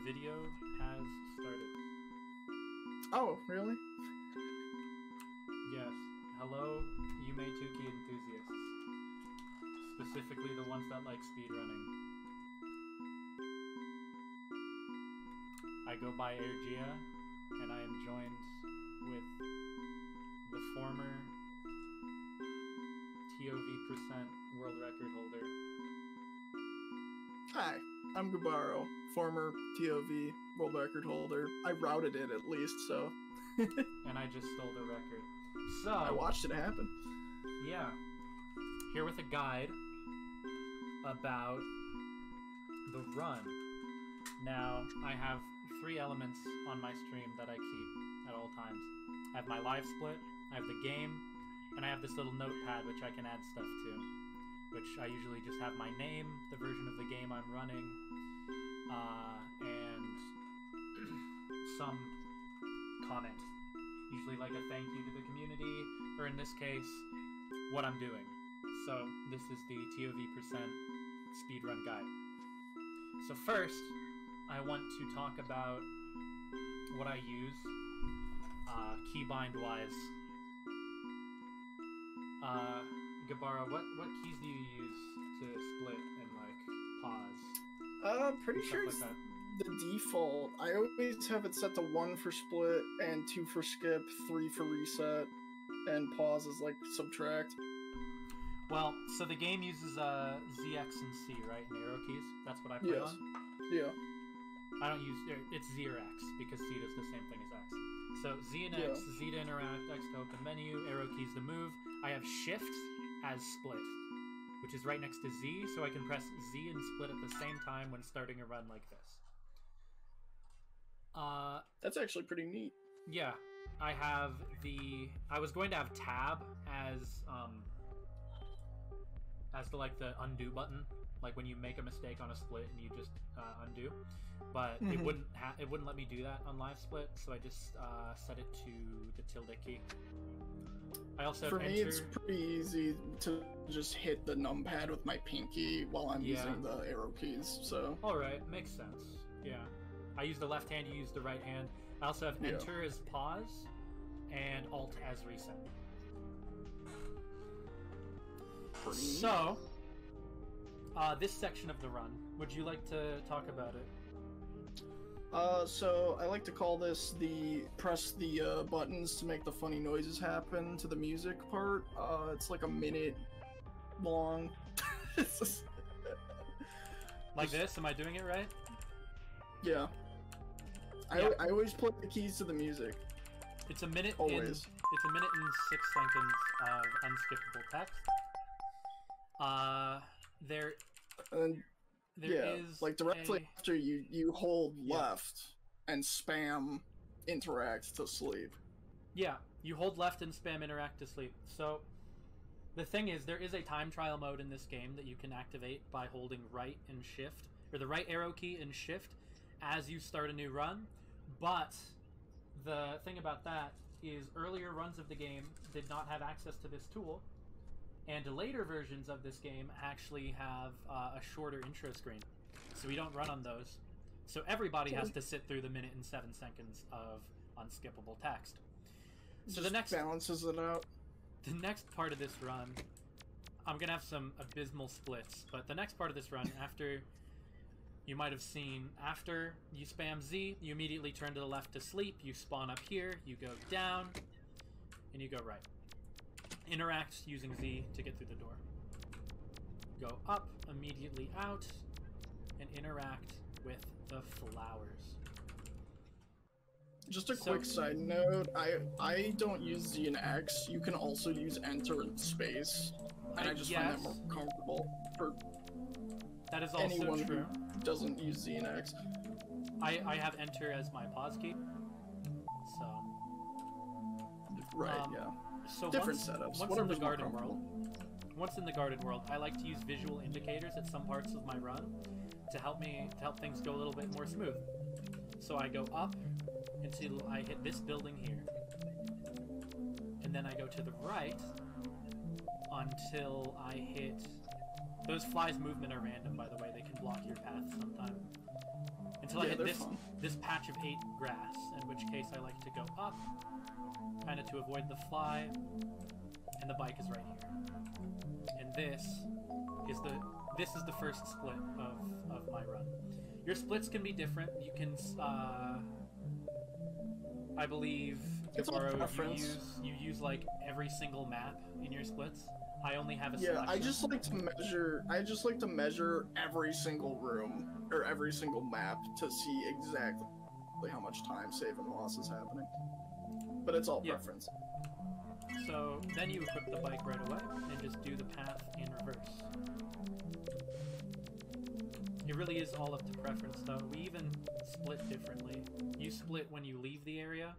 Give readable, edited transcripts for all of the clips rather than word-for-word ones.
video has started. Oh, really? Yes. Hello, Yume enthusiasts. Specifically the ones that like speedrunning. I go by Ergia, and I am joined with the former TOV% world record holder. Hi, I'm Gabaro, former TOV world record holder. I routed it at least, so. And I just stole the record. So I watched it happen. Yeah. Here with a guide about the run. Now, I have 3 elements on my stream that I keep at all times. I have my live split, I have the game, and I have this little notepad which I can add stuff to. Which I usually just have my name, the version of the game I'm running, and some comment. Usually like a thank you to the community, or in this case, what I'm doing. So this is the TOV% speedrun guide. So first, I want to talk about what I use keybind-wise. Gabara, what keys do you use to split and like pause? Pretty sure it's like the default. I always have it set to 1 for split, and 2 for skip, 3 for reset, and pause is like subtract. Well, so the game uses ZX and C, right? And arrow keys. That's what I play on. Yeah. I don't use it's Z or X because C does the same thing as X. So Z and X, Z to interact, X to open menu, arrow keys to move. I have Shift as split, which is right next to Z, so I can press Z and split at the same time when starting a run like this. That's actually pretty neat. Yeah, I have I was going to have Tab as the undo button, like when you make a mistake on a split and you just undo, but it wouldn't let me do that on live split, so I just set it to the tilde key. I also For have me, enter. it's pretty easy to just hit the numpad with my pinky while I'm using the arrow keys, so. Alright, makes sense. Yeah. I use the left hand, you use the right hand. I also have enter as pause, and alt as reset. So, this section of the run, would you like to talk about it? So I like to call this the press the buttons to make the funny noises happen to the music part. It's like a minute long. Like this? Am I doing it right? Yeah. Yeah. I always put the keys to the music. It's a minute. Always. It's a minute and 6 seconds of unskippable text. There is like directly after you hold left and spam interact to sleep. Yeah, you hold left and spam interact to sleep. So the thing is, there is a time trial mode in this game that you can activate by holding right and shift, or the right arrow key and shift as you start a new run. But the thing about that is earlier runs of the game did not have access to this tool. And later versions of this game actually have a shorter intro screen. So we don't run on those. So everybody has to sit through the minute and 7 seconds of unskippable text. So the next balances it out. The next part of this run, I'm going to have some abysmal splits. But the next part of this run, after you might have seen, after you spam Z, you immediately turn to the left to sleep. You spawn up here, you go down, and you go right. Interact using Z to get through the door. Go up, immediately out, and interact with the flowers. Just a quick side note, I don't use Z and X. You can also use enter and space. And I just find that more comfortable for that is also anyone true. Who doesn't use Z and X. I have enter as my pause key. So right, yeah. So different setups. Once in the garden world, I like to use visual indicators at some parts of my run to help things go a little bit more smooth. So I go up until I hit this building here, and then I go to the right until I hit. Those flies' movement are random, by the way. They can block your path sometime. until I hit this patch of 8 grass, in which case I like to go up, kind of to avoid the fly, and the bike is right here. And this is the first split of my run. Your splits can be different. You can, I believe, you use like every single map in your splits. I only have a selection. Yeah, I just like to measure every single room or every single map to see exactly how much time save and loss is happening. But it's all preference. So then you equip the bike right away and just do the path in reverse. It really is all up to preference, though. We even split differently. You split when you leave the area.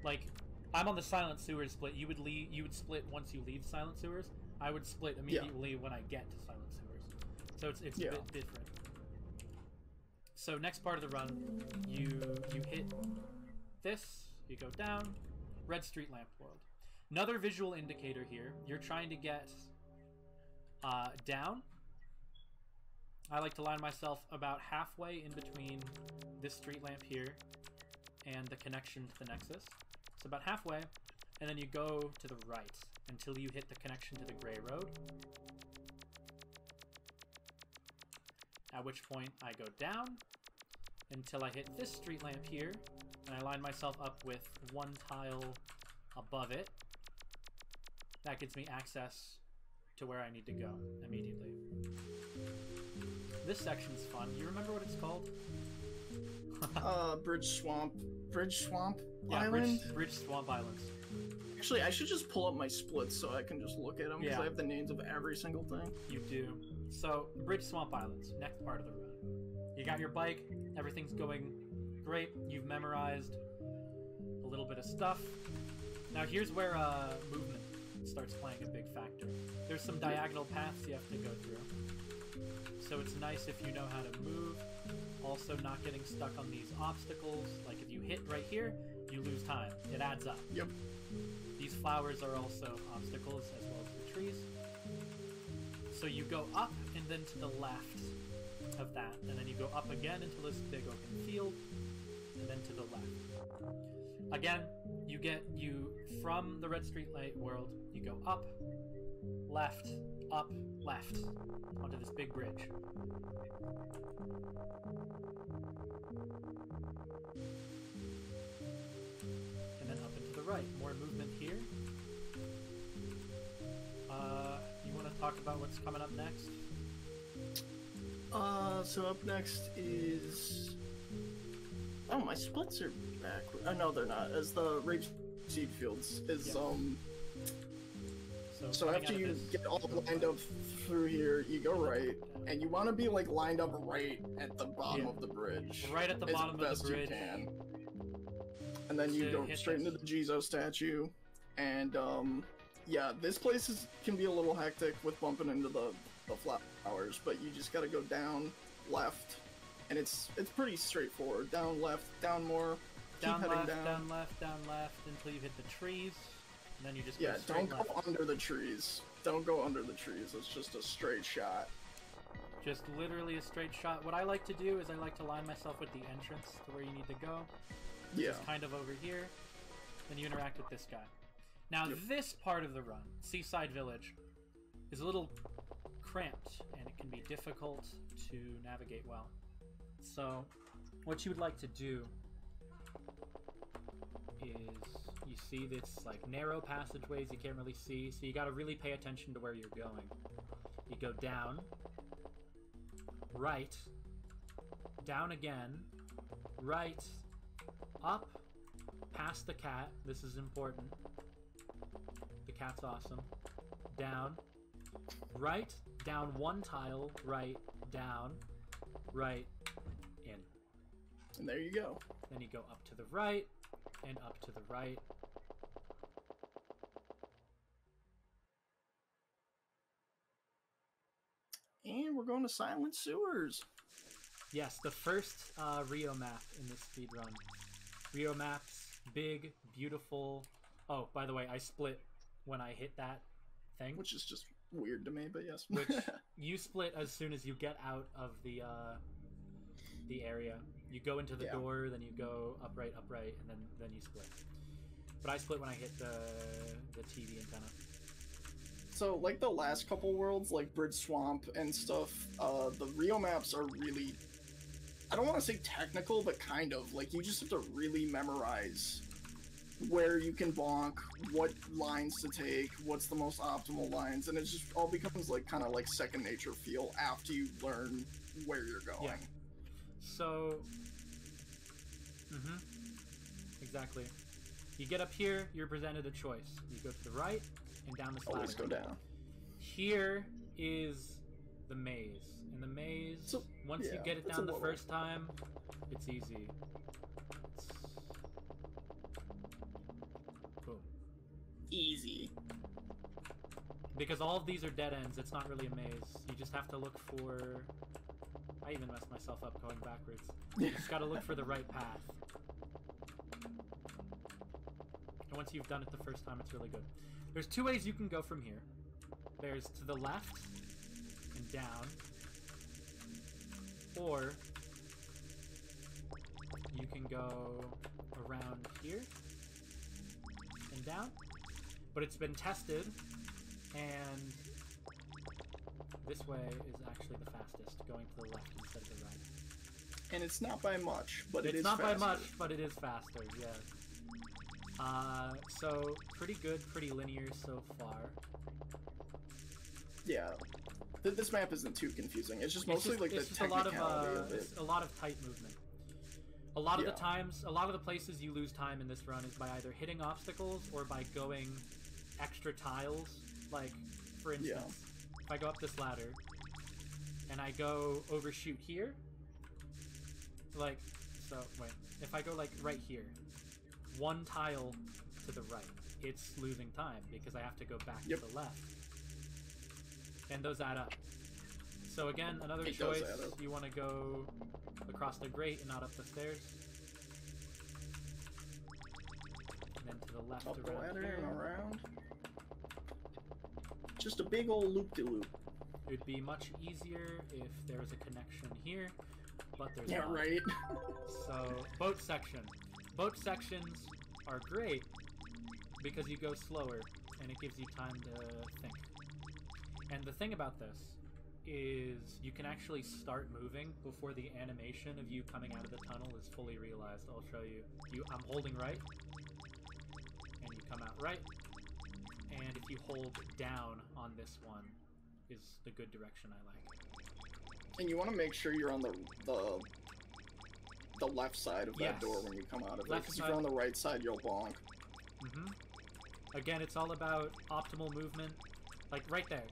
Like, I'm on the Silent Sewers split. You would split once you leave Silent Sewers. I would split immediately when I get to Silent Sewers. So it's a bit different. So next part of the run, you hit this, you go down, Red Street Lamp World. Another visual indicator here. You're trying to get down. I like to line myself about halfway in between this street lamp here and the connection to the Nexus. It's about halfway, and then you go to the right until you hit the connection to the gray road. At which point I go down until I hit this street lamp here, and I line myself up with one tile above it. That gives me access to where I need to go immediately. This section's fun. You remember what it's called? Bridge Swamp Yeah, Island? Bridge Swamp Islands. Actually, I should just pull up my splits so I can just look at them, because I have the names of every single thing. You do. So, Bridge Swamp Islands, next part of the run. You got your bike, everything's going great, you've memorized a little bit of stuff. Now here's where movement starts playing a big factor. There's some diagonal paths you have to go through. So it's nice if you know how to move, also not getting stuck on these obstacles. Like if you hit right here, you lose time. It adds up. Yep. These flowers are also obstacles, as well as the trees. So you go up and then to the left of that, and then you go up again into this big open field, and then to the left. Again, you from the Red Street Light world, you go up, left, onto this big bridge. And then up into the right. More movement here. You want to talk about what's coming up next? So up next is... Oh, my splits are back. Oh, no, they're not. As the rapeseed fields is, So after you get all lined up through here, you go right, and you want to be, like, lined up right at the bottom of the bridge. Right at the bottom of the bridge. You can. And then you go straight into the Jizo statue, and, yeah, this place can be a little hectic with bumping into the flowers, but you just gotta go down, left, and it's pretty straightforward. Down, left, down more, down left, down left, until you hit the trees, and then you just go straight don't go under the trees. Don't go under the trees. It's just a straight shot. Just literally a straight shot. What I like to do is I like to line myself with the entrance to where you need to go. Which is kind of over here. Then you interact with this guy. Now this part of the run, Seaside Village, is a little cramped, and it can be difficult to navigate well. So, what you would like to do is, you see this like narrow passageways you can't really see, so you gotta really pay attention to where you're going. You go down, right, down again, right, up, past the cat, this is important. The cat's awesome. Down, right, down one tile, right, down, right, in. And there you go. Then you go up to the right, and up to the right. And we're going to Silent Sewers. Yes, the first Rio map in this speedrun. Rio maps, big, beautiful. Oh, by the way, I split when I hit that thing. Which is just weird to me, but yes. Which you split as soon as you get out of the area. You go into the door, then you go upright, and then you split. But I split when I hit the TV antenna. So, like the last couple worlds, like Bridge Swamp and stuff, the Rio maps are really, I don't want to say technical, but kind of. Like, you just have to really memorize where you can bonk, what lines to take, what's the most optimal lines, and it just all becomes like kind of like second nature feel after you learn where you're going. Yeah. So, exactly. You get up here, you're presented a choice. You go to the right and down this ladder. Always go down. Here is the maze. In the maze, once you get it down the first time, it's easy. Boom. Easy. Because all of these are dead ends, it's not really a maze. You just have to look for... I even messed myself up going backwards. You just gotta look for the right path. And once you've done it the first time, it's really good. There's two ways you can go from here. There's to the left and down. Or you can go around here and down. But it's been tested, and this way is actually the fastest, going to the left instead of the right. And it's not by much, but it is faster. It's not by much, faster. but it is faster, yeah. So, pretty good, pretty linear so far. Yeah. This map isn't too confusing. It's just mostly like the technicality of it. It's a lot of tight movement. A lot of the times, a lot of the places you lose time in this run is by either hitting obstacles or by going extra tiles. Like, for instance, if I go up this ladder and I go overshoot here, like, so, wait, if I go like right here, one tile to the right, it's losing time because I have to go back to the left. And those add up. So again, another choice, you want to go across the grate and not up the stairs. And then to the left up the ladder here. and around. Just a big old loop-de-loop. It would be much easier if there was a connection here, but there's not. Yeah, right. So, boat section. Boat sections are great because you go slower and it gives you time to think. And the thing about this is you can actually start moving before the animation of you coming out of the tunnel is fully realized. I'll show you. I'm holding right, and you come out right, and if you hold down on this one is the good direction I like. And you want to make sure you're on the left side of that door when you come out of it, because if you're on the right side, you'll bonk. Again, it's all about optimal movement. Like right there.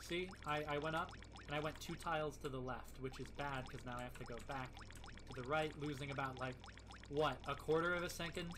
See, I went up, and I went 2 tiles to the left, which is bad, because now I have to go back to the right, losing about, like, what, a quarter of a second?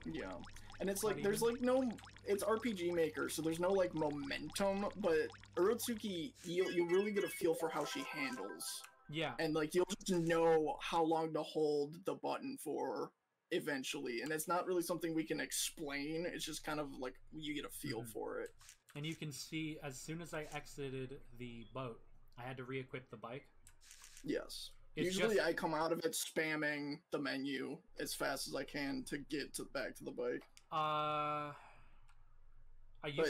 Yeah. And it's like, there's like no... It's RPG Maker, so there's no, like, momentum, but Urotsuki, you'll really get a feel for how she handles. Yeah. And, like, you'll just know how long to hold the button for eventually, and it's not really something we can explain, it's just kind of, like, you get a feel for it. And you can see, as soon as I exited the boat, I had to re-equip the bike. Yes. Usually I come out of it spamming the menu as fast as I can to get back to the bike. But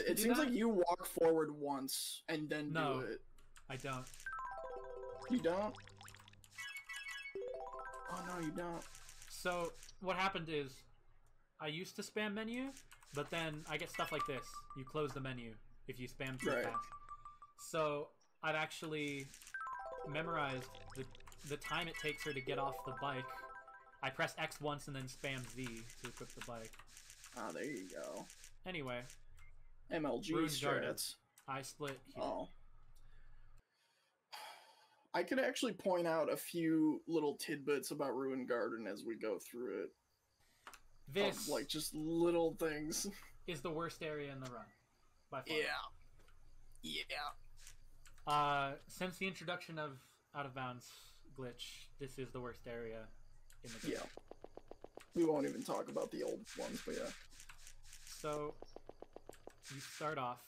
it seems like you walk forward once and then do it. I don't. You don't? Oh no, you don't. So, what happened is, I used to spam menu, but then I get stuff like this. You close the menu if you spam too fast. So, I've actually memorized the time it takes her to get off the bike. I press X once and then spam Z to equip the bike. Ah, there you go. Anyway. MLG strats. I split here. Oh. I could actually point out a few little tidbits about Ruined Garden as we go through it. This, like, just little things. Is the worst area in the run, by far. Yeah. Since the introduction of Out of Bounds glitch, this is the worst area in the game. Yeah. We won't even talk about the old ones, but yeah. So, you start off.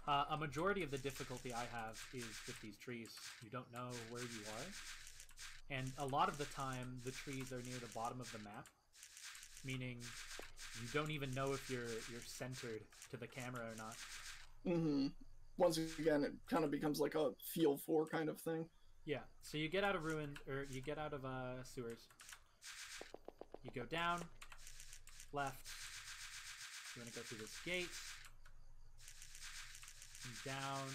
A majority of the difficulty I have is with these trees. You don't know where you are. And a lot of the time, the trees are near the bottom of the map, meaning you don't even know if you're centered to the camera or not. Mm-hmm. Once again, it kind of becomes like a feel for kind of thing. Yeah. So you get out of you get out of sewers. You go down, left. You want to go through this gate, and down.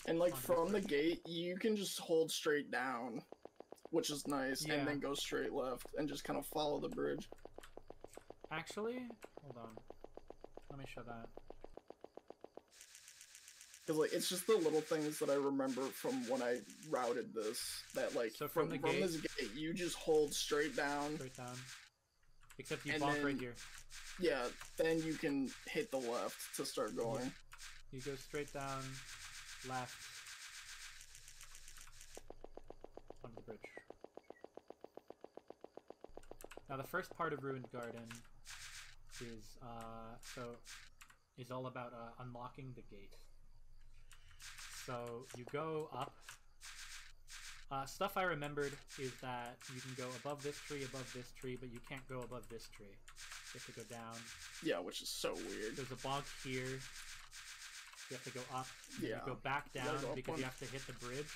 And like from the gate, you can just hold straight down, which is nice, and then go straight left and just kind of follow the bridge. Actually, hold on. Let me show that. Because like it's just the little things that I remember from when I routed this. That like so from this gate, you just hold straight down. Straight down. Except you bonk right here. Yeah, then you can hit the left to start going. Yeah. You go straight down, left, onto the bridge. Now the first part of Ruined Garden is all about unlocking the gate. So you go up. Stuff I remembered is that you can go above this tree, but you can't go above this tree. You have to go down. Yeah, which is so weird. There's a bonk here. You have to go up. Yeah. You go back down because you have to hit the bridge.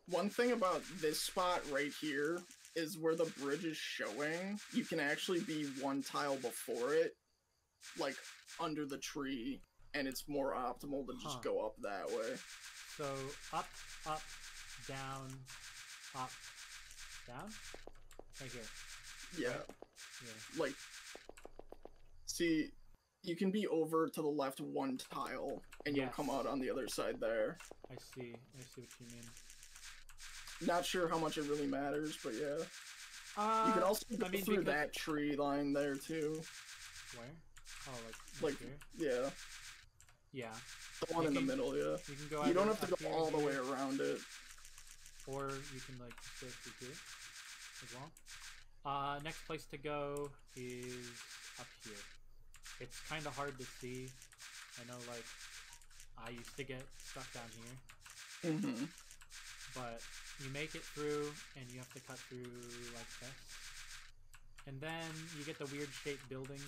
One thing about this spot right here is where the bridge is showing. You can actually be one tile before it, like under the tree, and it's more optimal to just go up that way. So up, up, down, up, down? Right here. Yeah. Right? Yeah. Like, see, you can be over to the left one tile, and you'll come out on the other side there. I see what you mean. Not sure how much it really matters, but yeah. You can also go through that tree line there, too. Where? Oh, like here? Yeah. Yeah. The one in the middle, yeah. You can go you don't have to go all the way around it. Or you can, like, just go through here as well. Next place to go is up here. It's kind of hard to see. I know, like, I used to get stuck down here. Mm-hmm. But you make it through, and you have to cut through like this. And then you get the weird shaped buildings.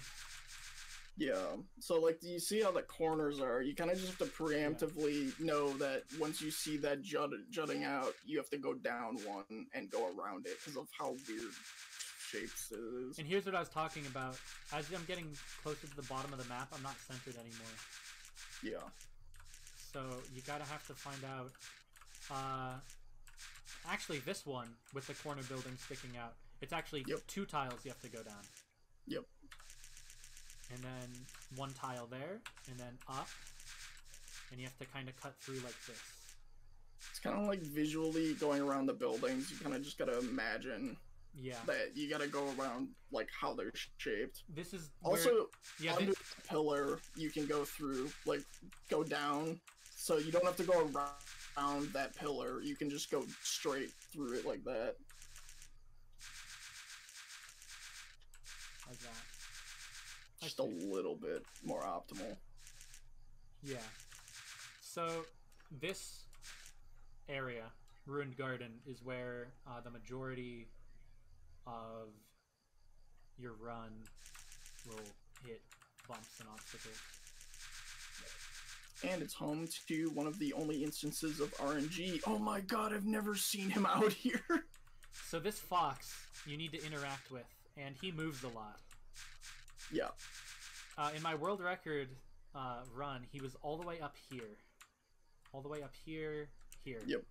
Yeah, so like, do you see how the corners are? You kind of just have to preemptively know that once you see that jutting out, you have to go down one and go around it because of how weird shapes it is. And here's what I was talking about. As I'm getting closer to the bottom of the map, I'm not centered anymore. Yeah. So you gotta have to find out. Actually, this one with the corner building sticking out, it's actually 2 tiles you have to go down. Yep. And then 1 tile there, and then up, and you have to kind of cut through like this. It's kind of like visually going around the buildings. You kind of just gotta imagine that you gotta go around like how they're shaped. This is also under the pillar you can go through, like go down, so you don't have to go around that pillar. You can just go straight through it like that. Like that. Just a little bit more optimal. Yeah. So this area, Ruined Garden, is where the majority of your run will hit bumps and obstacles. And it's home to one of the only instances of RNG. Oh my god, I've never seen him out here! So this fox you need to interact with, and he moves a lot. Yeah. In my world record run, he was all the way up here. All the way up here, here. Yep.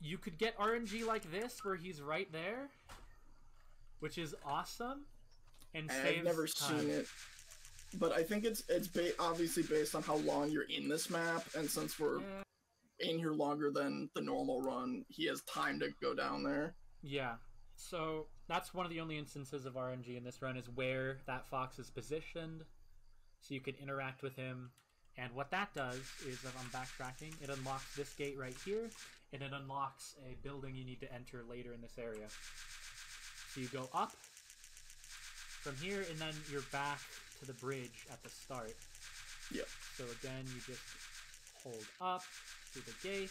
You could get RNG like this, where he's right there, which is awesome, and saves I've never time. seen it, but I think it's obviously based on how long you're in this map, and since we're in here longer than the normal run, he has time to go down there. Yeah. So that's one of the only instances of RNG in this run, is where that fox is positioned, so you can interact with him. And what that does is, if I'm backtracking, it unlocks this gate right here, and it unlocks a building you need to enter later in this area. So you go up from here, and then you're back to the bridge at the start. Yep. So again, you just hold up through the gate,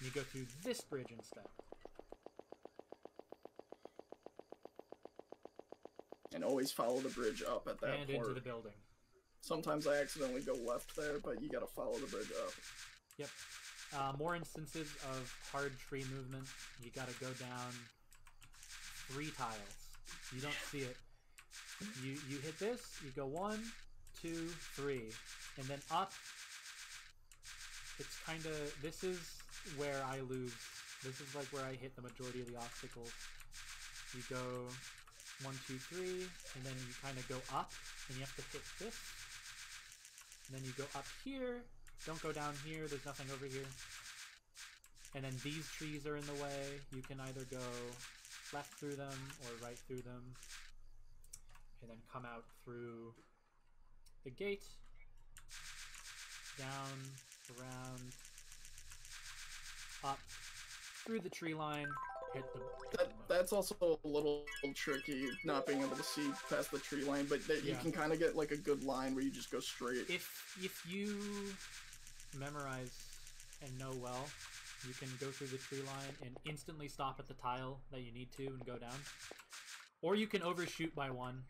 And you go through this bridge instead. And always follow the bridge up at that and port. into the building. Sometimes I accidentally go left there, but you gotta follow the bridge up. Yep. More instances of hard tree movement. You gotta go down 3 tiles. You don't see it. You hit this, you go 1, 2, 3, and then up. It's kind of, this is where I lose. This is like where I hit the majority of the obstacles. You go 1, 2, 3, and then you kind of go up, and you have to hit this. And then you go up here. Don't go down here, there's nothing over here. And then these trees are in the way. You can either go left through them or right through them. And then come out through the gate. Down, around, up, through the tree line, hit the... That's also a little tricky, not being able to see past the tree line, but you can kind of get like a good line where you just go straight. If you memorize and know well, you can go through the tree line and instantly stop at the tile that you need to and go down. Or you can overshoot by 1,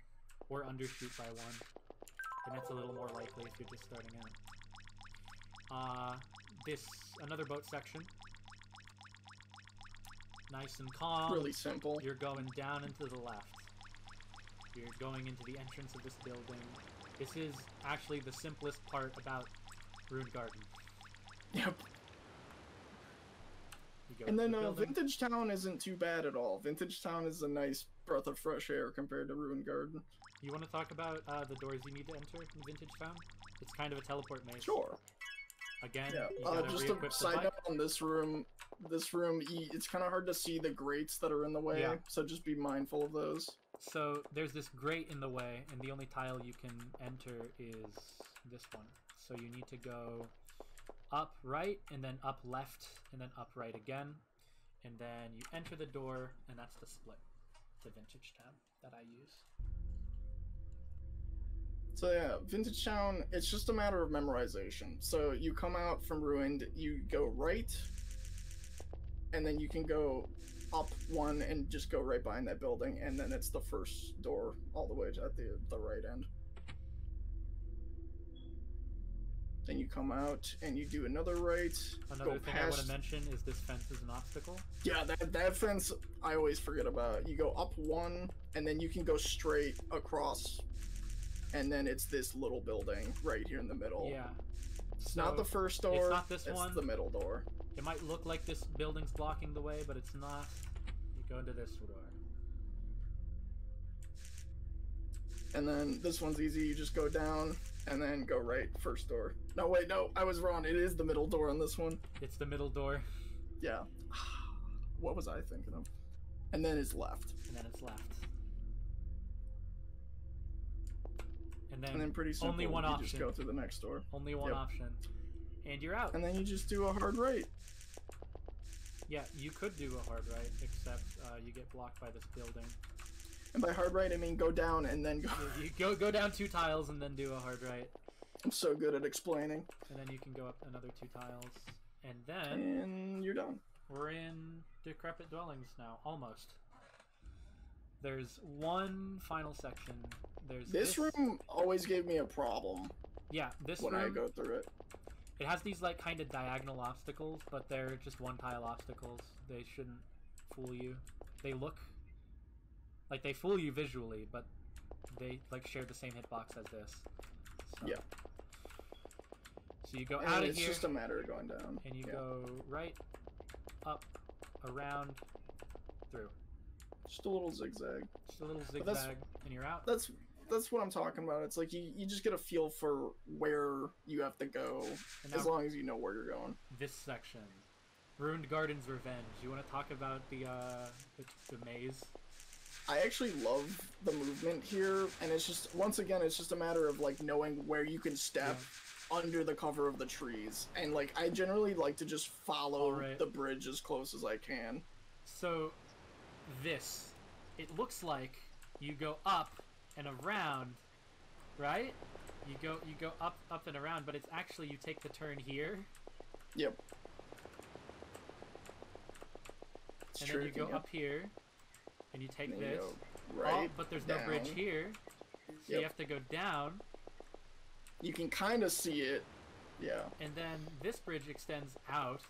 or undershoot by 1. And that's a little more likely if you're just starting out. Another boat section. Nice and calm. Really simple. You're going down and to the left. You're going into the entrance of this building. This is actually the simplest part about Ruined Garden. Yep. And then Vintage Town isn't too bad at all. Vintage Town is a nice breath of fresh air compared to Ruined Garden. You want to talk about the doors you need to enter in Vintage Town? It's kind of a teleport maze. Sure. Again, yeah. you gotta just re-equip a side note on this room, it's kind of hard to see the grates that are in the way, so just be mindful of those. So there's this grate in the way, and the only tile you can enter is this one. So you need to go up right, and then up left, and then up right again, and then you enter the door, and that's the split to Vintage Town that I use. So yeah, Vintage Town, it's just a matter of memorization. So you come out from Ruined, you go right, and then you can go up 1 and just go right behind that building, and then it's the first door all the way at the right end. Then you come out and you do another right. Another thing I want to mention is this fence is an obstacle. Yeah, that fence I always forget about. You go up 1, and then you can go straight across. And then it's this little building right here in the middle. Yeah. It's not the first door. It's not this one. It's the middle door. It might look like this building's blocking the way, but it's not. You go into this door. And then this one's easy. You just go down and then go right. First door. No, wait, no. I was wrong. It is the middle door on this one. It's the middle door. Yeah. What was I thinking of? And then it's left. And then it's left. And then pretty simple, only one option. You just go through the next door. Only one option. And you're out. And then you just do a hard right. Yeah, you could do a hard right, except you get blocked by this building. And by hard right, I mean go down and then go... You go down 2 tiles and then do a hard right. I'm so good at explaining. And then you can go up another 2 tiles. And then... And you're done. We're in Decrepit Dwellings now, almost. There's one final section. There's this room always gave me a problem. Yeah, this when room, I go through it. It has these like kind of diagonal obstacles, but they're just 1-tile obstacles. They shouldn't fool you. They look like they fool you visually, but they like share the same hitbox as this. So. Yeah. So you go out of here. It's just a matter of going down. And you go right, up, around, through. Just a little zigzag. Just a little zigzag, and you're out. That's what I'm talking about. It's like you just get a feel for where you have to go, as long as you know where you're going. This section, Ruined Garden's Revenge. You want to talk about the maze? I actually love the movement here, and it's just, once again, it's just a matter of like knowing where you can step under the cover of the trees, and like I generally like to just follow the bridge as close as I can. So, it looks like you go up and around, right? You go up and around, but it's actually you take the turn here. Yep. and then you go up here, and you take and this. Right. Oh, but there's down. no bridge here, so you have to go down. You can kind of see it. Yeah. And then this bridge extends out.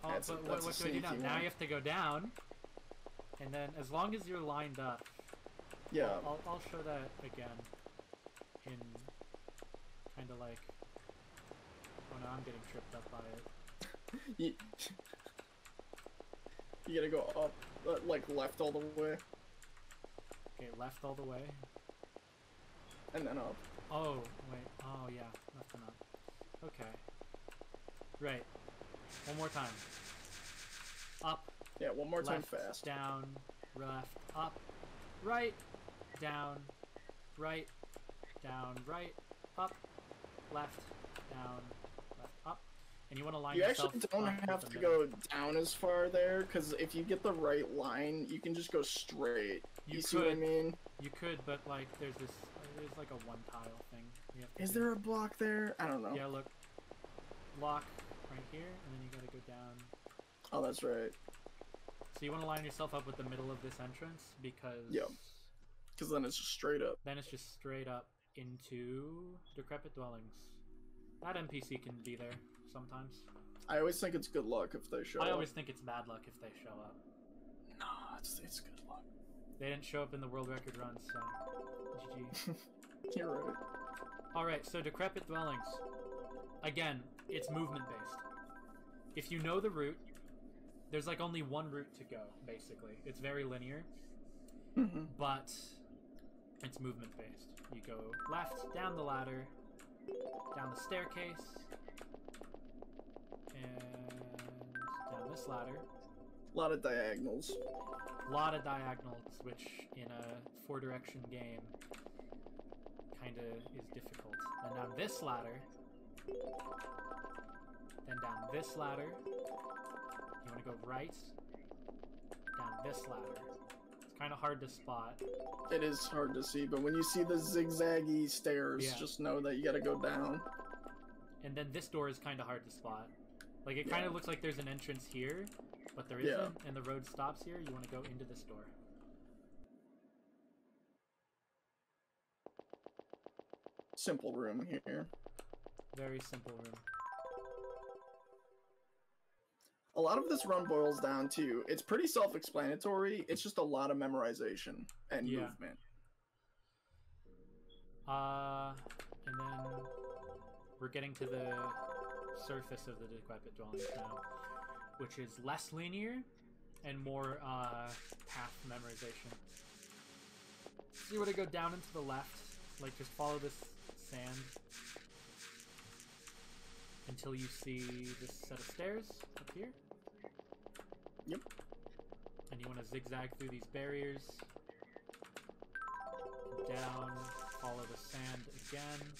Oh, That's but that's what do I do now? one. Now you have to go down. And then, as long as you're lined up, yeah, I'll show that again. In kind of like, oh no, I'm getting tripped up by it. You gotta go up, like left all the way. Okay, left all the way. And then up. Oh wait, oh yeah, left and up. Okay. Right. One more time. Up. Yeah, one more time Left, fast. down, left, up, right, down, right, up, left, down, left, up. And you want to line yourself You actually don't have to go down as far there, because if you get the right line, you can just go straight. You see what I mean? You could, but like there's like a one tile thing. Is there a block there? I don't know. Yeah, look. Block right here, and then you gotta go down. Oh, that's right. So you want to line yourself up with the middle of this entrance, because... Yeah. Because then it's just straight up. Then it's just straight up into Decrepit Dwellings. That NPC can be there sometimes. I always think it's good luck if they show up. I always think it's bad luck if they show up. Nah, it's good luck. They didn't show up in the world record run, so... GG. You're right. Alright, so Decrepit Dwellings. Again, it's movement-based. If you know the route, there's like only one route to go, basically. It's very linear, but it's movement-based. You go left, down the ladder, down the staircase, and down this ladder. A lot of diagonals. A lot of diagonals, which in a 4-direction game kind of is difficult. And down this ladder, then down this ladder. You want to go right, down this ladder. It's kind of hard to spot. It is hard to see, but when you see the zigzaggy stairs, just know that you gotta go down. And then this door is kind of hard to spot. Like, it kind of looks like there's an entrance here, but there isn't, and the road stops here. You want to go into this door. Simple room here. Very simple room. A lot of this run boils down to, it's pretty self-explanatory, it's just a lot of memorization and movement. And then we're getting to the surface of the Decrepit Dwellings now, which is less linear and more path memorization. So you want to go down and to the left, like just follow this sand until you see this set of stairs up here. Yep. And you want to zigzag through these barriers. Down, follow the sand again,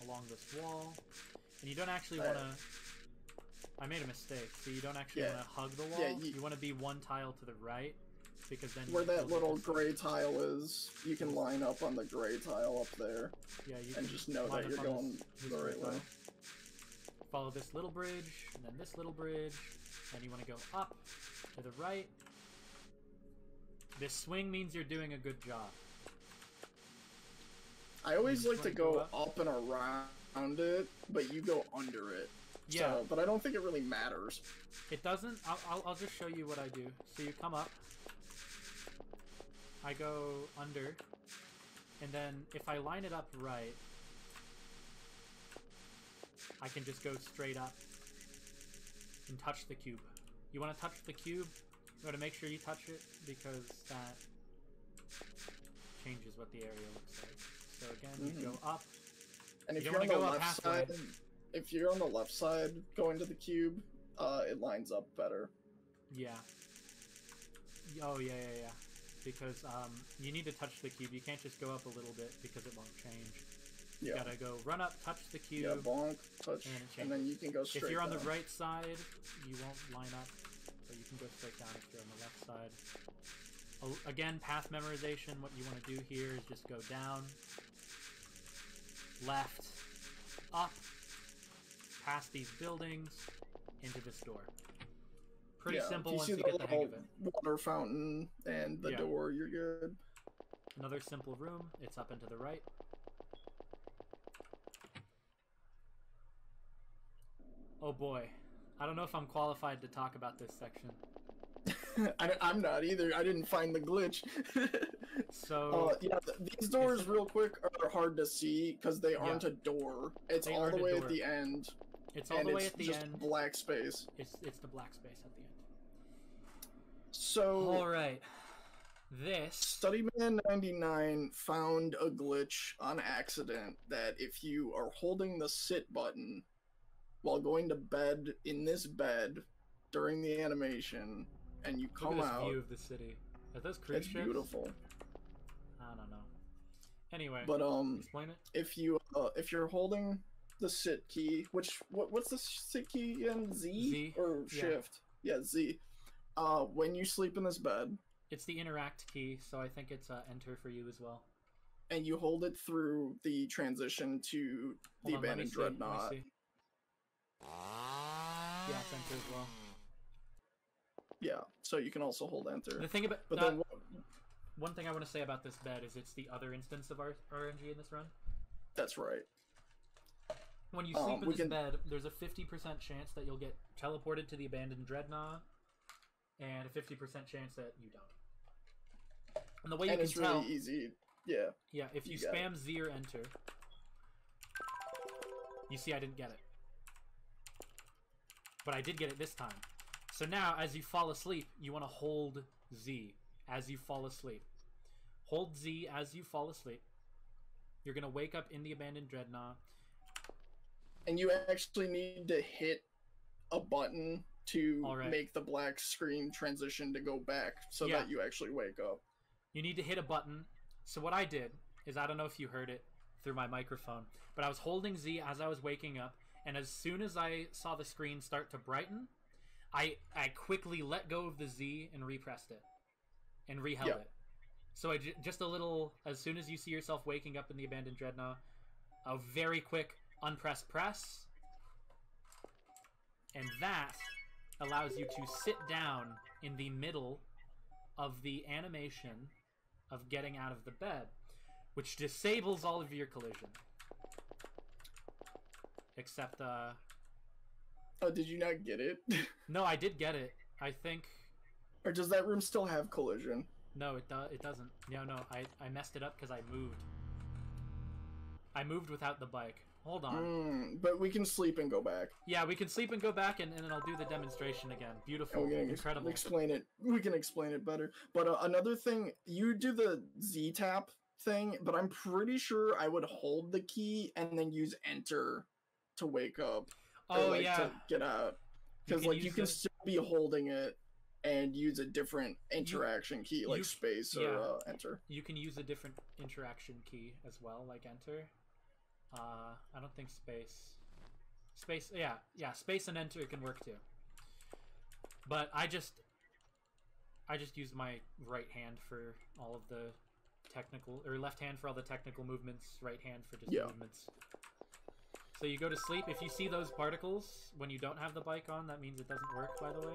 along this wall. And you don't actually want to... I made a mistake. So you don't actually want to hug the wall. Yeah, you want to be one tile to the right, because then... Where that little gray tile is, you can line up on the gray tile up there. Yeah, you and just know that you're going the right way. Follow this little bridge, and then this little bridge, and you want to go up to the right. This swing means you're doing a good job. I always like to go up and around it, but you go under it. Yeah. So, but I don't think it really matters. It doesn't. I'll just show you what I do. So you come up. I go under. And then if I line it up right, I can just go straight up and touch the cube. You want to touch the cube? You want to make sure you touch it, because that changes what the area looks like. So again, you go up. And if you're on the left side, if you're on the left side going to the cube, it lines up better. Yeah. Oh yeah. Because you need to touch the cube. You can't just go up a little bit because it won't change. You gotta go run up, touch the cube. Yeah, bonk, touch, and then you can go straight down. If you're on the right side, you won't line up, but you can go straight down if you're on the left side. Again, path memorization, what you want to do here is just go down, left, up, past these buildings, into this door. pretty simple you once see you the get the hang of little it. water fountain and the door, you're good. Another simple room. It's up and to the right. Oh boy. I don't know if I'm qualified to talk about this section. I'm not either. I didn't find the glitch. So yeah, these doors, real quick, are hard to see because they aren't a door. It's all the way at the end. It's all the way at the just end. Black space. It's the black space at the end. So. All right. This Studyman99 found a glitch on accident that if you are holding the sit button while going to bed in this bed during the animation and you come Look at this out, view of the city. Are those cruise it's ships? beautiful. I don't know. Anyway, but explain it. if you're holding the sit key, what's the sit key again? Z or shift? Yeah, Z. When you sleep in this bed. It's the interact key, so I think it's enter for you as well. And you hold it through the transition to the abandoned dreadnought. Yeah, it's enter as well. Yeah, so you can also hold enter. The thing about then one thing I want to say about this bed is it's the other instance of RNG in this run. That's right. When you sleep in this bed, there's a 50% chance that you'll get teleported to the abandoned dreadnought, and a 50% chance that you don't. And the way you can tell, really easy. Yeah. Yeah, if you spam Z or enter, you see I didn't get it. But I did get it this time. So now, as you fall asleep, you want to hold Z as you fall asleep. Hold Z as you fall asleep. You're going to wake up in the abandoned dreadnought. And you actually need to hit a button to make the black screen transition to go back so that you actually wake up. You need to hit a button. So what I did is, I don't know if you heard it through my microphone, but I was holding Z as I was waking up, and as soon as I saw the screen start to brighten, I quickly let go of the Z and repressed it. And reheld it. So just a little, as soon as you see yourself waking up in the abandoned dreadnought, a very quick unpress press, and that allows you to sit down in the middle of the animation of getting out of the bed, which disables all of your collision. Except, Oh, did you not get it? No, I did get it. I think... Or does that room still have collision? No, it doesn't. No, I messed it up because I moved. I moved without the bike. Hold on. But we can sleep and go back. Yeah, we can sleep and go back, and then I'll do the demonstration again. Beautiful, incredible. Explain it. We can explain it better. But another thing, you do the Z tap thing, but I'm pretty sure I would hold the key and then use enter to wake up. Oh, to get out. Because you can still be holding it and use a different interaction key, like space or enter. You can use a different interaction key as well, like enter. I don't think space, space and enter can work too. But I just use my right hand for all of the technical, or left hand for all the technical movements, right hand for just movements. So you go to sleep. If you see those particles when you don't have the bike on, that means it doesn't work, by the way.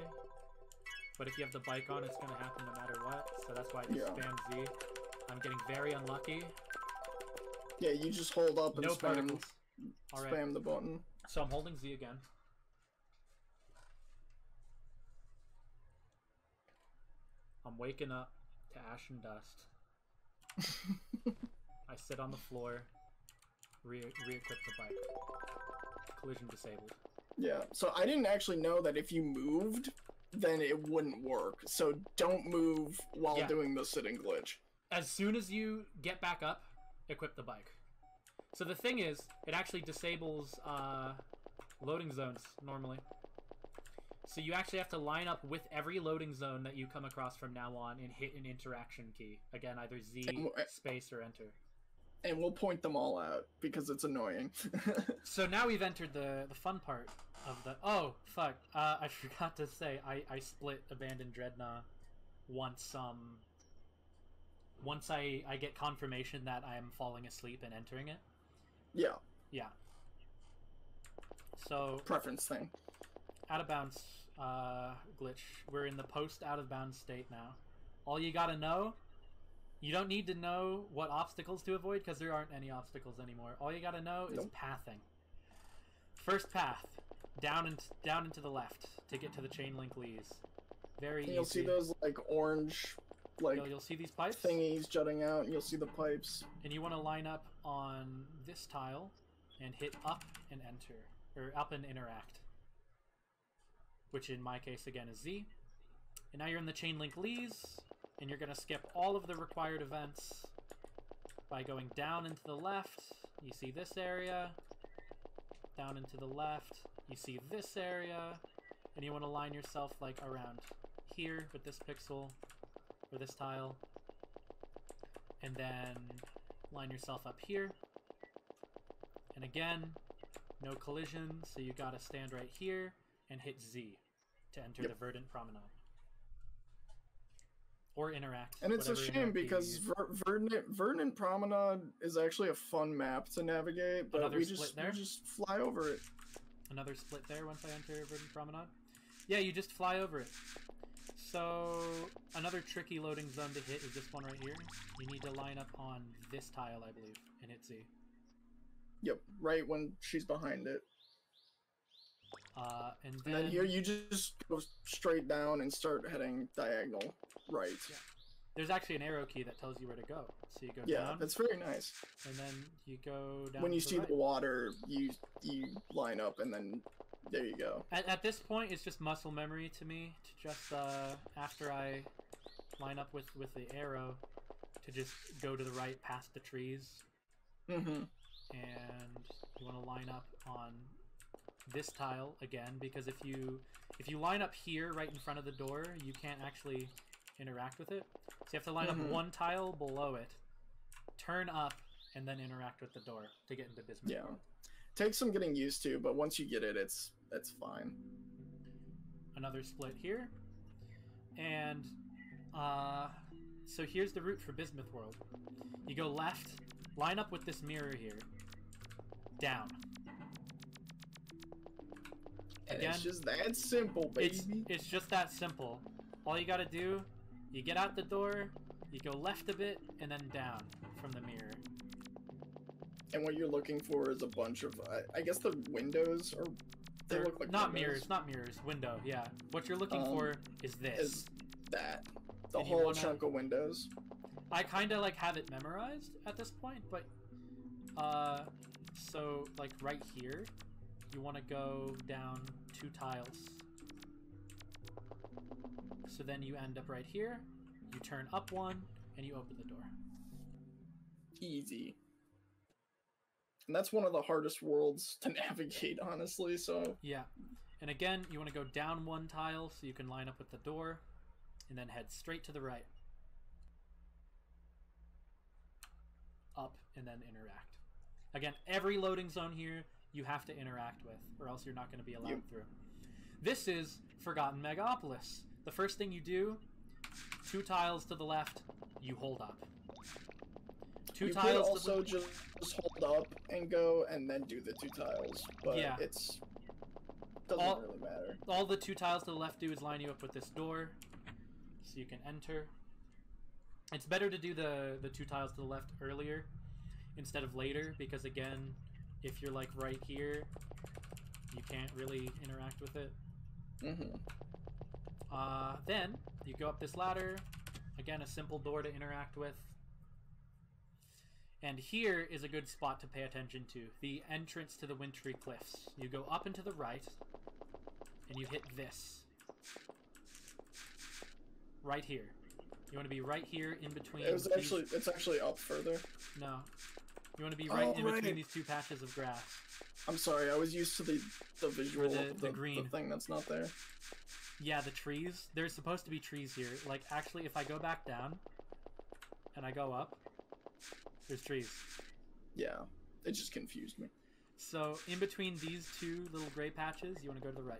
But if you have the bike on, it's going to happen no matter what. So that's why I just spam Z. I'm getting very unlucky. Yeah, you just hold up and spam the button. So I'm holding Z again. I'm waking up to ash and dust. I sit on the floor, re-equip the bike. Collision disabled. Yeah, so I didn't actually know that if you moved, then it wouldn't work. So don't move while doing the sitting glitch. As soon as you get back up, equip the bike. So the thing is, it actually disables loading zones normally. So you actually have to line up with every loading zone that you come across from now on and hit an interaction key. Again, either Z, space, or enter. And we'll point them all out, because it's annoying. So now we've entered the fun part of the... Oh, fuck. I forgot to say, I split Abandoned Dreadnought once I get confirmation that I'm falling asleep and entering it. Yeah. Yeah. So... Preference thing. Out of bounds, Glitch. We're in the post out of bounds state now. All you gotta know, you don't need to know what obstacles to avoid because there aren't any obstacles anymore. All you gotta know is pathing. First path, down into the left to get to the chain link leads. Very easy. You'll see those like orange, like you'll see these pipes thingies jutting out, and you'll see the pipes. And you want to line up on this tile and hit up and enter, or up and interact, which in my case again is Z. And now you're in the chain link leads, and you're gonna skip all of the required events by going down into the left. You see this area. Down into the left, you see this area, and you want to line yourself like around here with this pixel or this tile, and then line yourself up here. And again, no collision, so you gotta stand right here and hit Z to enter the Verdant Promenade. Or interact. And it's a shame because Verdant Promenade is actually a fun map to navigate, but we just fly over it. Another split there once I enter Verdant Promenade. Yeah, you just fly over it. So another tricky loading zone to hit is this one right here. You need to line up on this tile, I believe, and hit Z. Yep, right when she's behind it. And then here you just go straight down and start heading diagonal right. Yeah. There's actually an arrow key that tells you where to go. So you go down. Yeah, that's very nice. And then you go down. When you see the water, you line up, and then there you go. At this point, it's just muscle memory to me to just after I line up with the arrow to just go to the right past the trees. Mm-hmm. And you want to line up on this tile again, because if you line up here right in front of the door, you can't actually interact with it. So you have to line up one tile below it, turn up, and then interact with the door to get into business. Yeah, takes some getting used to, but once you get it, it's fine. Another split here, and so here's the route for Bismuth World. You go left, line up with this mirror here, down. Again, it's just that simple, baby. It's just that simple. All you gotta do, you get out the door, you go left a bit, and then down from the mirror. And what you're looking for is a bunch of, I guess the windows are... They look like not windows. Not mirrors, window, yeah. What you're looking for is this. Is that. The whole chunk of windows. I kinda like have it memorized at this point, but, so like right here, you want to go down 2 tiles. So then you end up right here, you turn up 1, and you open the door. Easy. And that's one of the hardest worlds to navigate, honestly, so... Yeah. And again, you want to go down 1 tile so you can line up with the door, and then head straight to the right. Up, and then interact. Again, every loading zone here you have to interact with, or else you're not going to be allowed through. This is Forgotten Megapolis. The first thing you do, 2 tiles to the left, you hold up. 2 tiles. You could also just hold up and go, and then do the 2 tiles. But yeah, it's doesn't really matter. All the 2 tiles to the left do is line you up with this door, so you can enter. It's better to do the 2 tiles to the left earlier instead of later, because again, if you're like right here, you can't really interact with it. Then you go up this ladder. Again, a simple door to interact with. And here is a good spot to pay attention to. The entrance to the wintry cliffs. You go up and to the right, and you hit this. Right here. You want to be right here in between. It's actually up further. No. You want to be right in between these 2 patches of grass. I'm sorry, I was used to the visual of the green. The thing that's not there. Yeah, the trees. There's supposed to be trees here. Like, actually, if I go back down and I go up, there's trees. Yeah, it just confused me. So, in between these 2 little gray patches, you want to go to the right.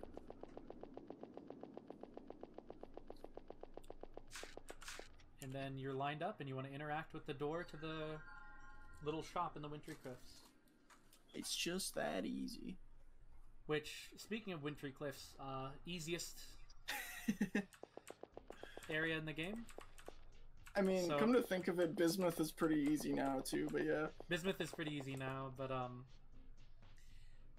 And then you're lined up and you want to interact with the door to the little shop in the wintry cliffs. It's just that easy. Which, speaking of Wintry Cliffs, easiest area in the game. I mean, so, come to think of it, Bismuth is pretty easy now too, but yeah. Bismuth is pretty easy now, but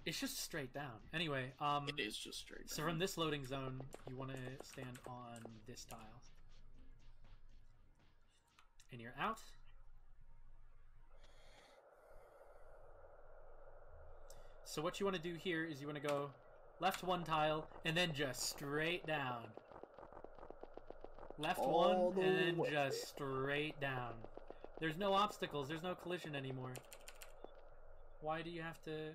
it's just straight down. Anyway, it is just straight down. So from this loading zone, you want to stand on this tile. And you're out. So what you want to do here is you want to go left one tile and then just straight down. Left one and then just straight down. There's no obstacles. There's no collision anymore. Why do you have to...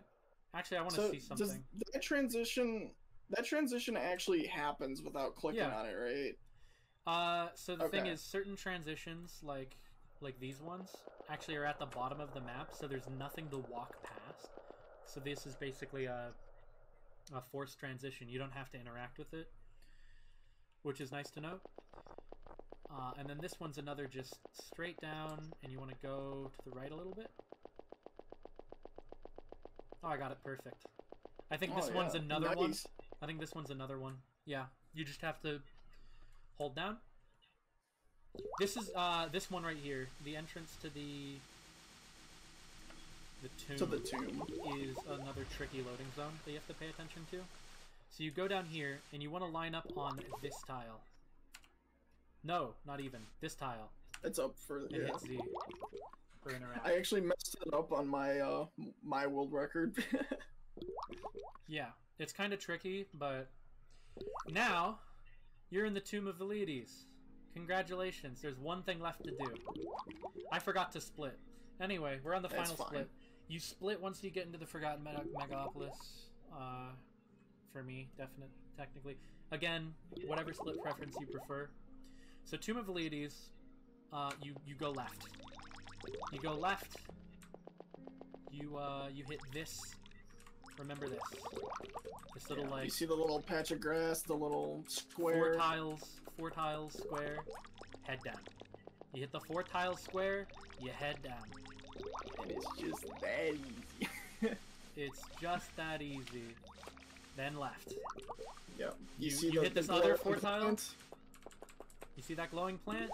Actually, I want to see something. Does that transition actually happens without clicking on it, right? So the thing is, certain transitions, like these ones, actually are at the bottom of the map, so there's nothing to walk past. So this is basically a forced transition. You don't have to interact with it, which is nice to know. And then this one's another just straight down, and you want to go to the right a little bit. Oh, I got it perfect. I think this one's another one. I think this one's another one. Yeah, you just have to hold down. This is this one right here. The entrance to the tomb is another tricky loading zone that you have to pay attention to. So you go down here and you want to line up on this tile. No, not even this tile. It's up for and hit Z for interact. I actually messed it up on my my world record. Yeah, it's kind of tricky, but now you're in the Tomb of Velides. Congratulations. There's one thing left to do. I forgot to split. Anyway, we're on the final split. You split once you get into the Forgotten Megapolis. For me, technically. Again, whatever split preference you prefer. So Tomb of Velides, you go left. You go left. You hit this. Remember this. This little like. You see the little patch of grass, the little square. Four tiles square. Head down. You hit the 4 tile square. You head down. And it's just that easy. It's just that easy. Then left. Yep. You hit this other 4 tile. You see that glowing plant?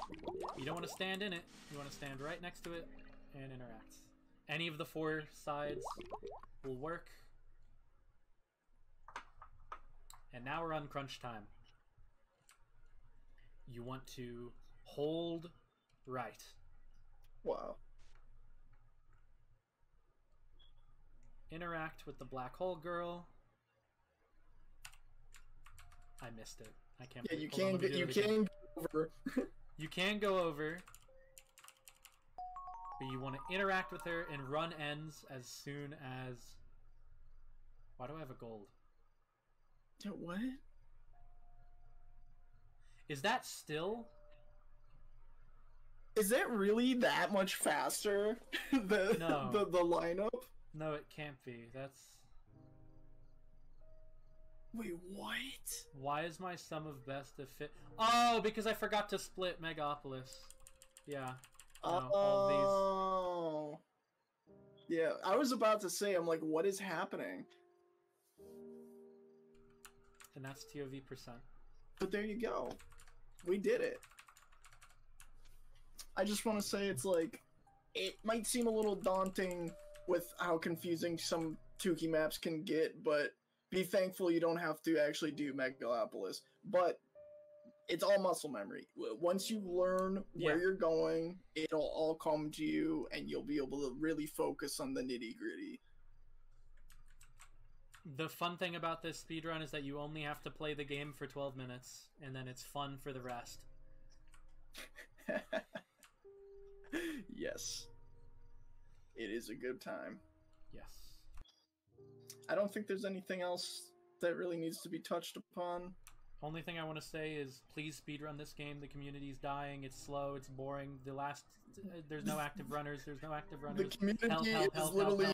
You don't want to stand in it. You want to stand right next to it and interact. Any of the 4 sides will work. And now we're on crunch time. You want to hold right. Wow. Interact with the black hole girl. I missed it. I can't. Yeah, you can go over. You can go over, but you want to interact with her and run ends as soon as. Why do I have a gold? What? Is that still? Is that really that much faster? the lineup? No, it can't be. That's. Wait, what? Why is my sum of best a fit? Oh, because I forgot to split Megapolis. Yeah. All these. Yeah, I was about to say, I'm like, what is happening? And that's TOV%. But there you go. We did it. I just want to say it's like, it might seem a little daunting with how confusing some Tukey maps can get, but be thankful you don't have to actually do Megapolis. But it's all muscle memory. Once you learn where you're going, it'll all come to you, and you'll be able to really focus on the nitty-gritty. The fun thing about this speedrun is that you only have to play the game for 12 minutes, and then it's fun for the rest. Yes. It is a good time. Yes. I don't think there's anything else that really needs to be touched upon. Only thing I want to say is please speedrun this game. The community's dying. It's slow. It's boring. There's no active runners. There's no active runners. The community is literally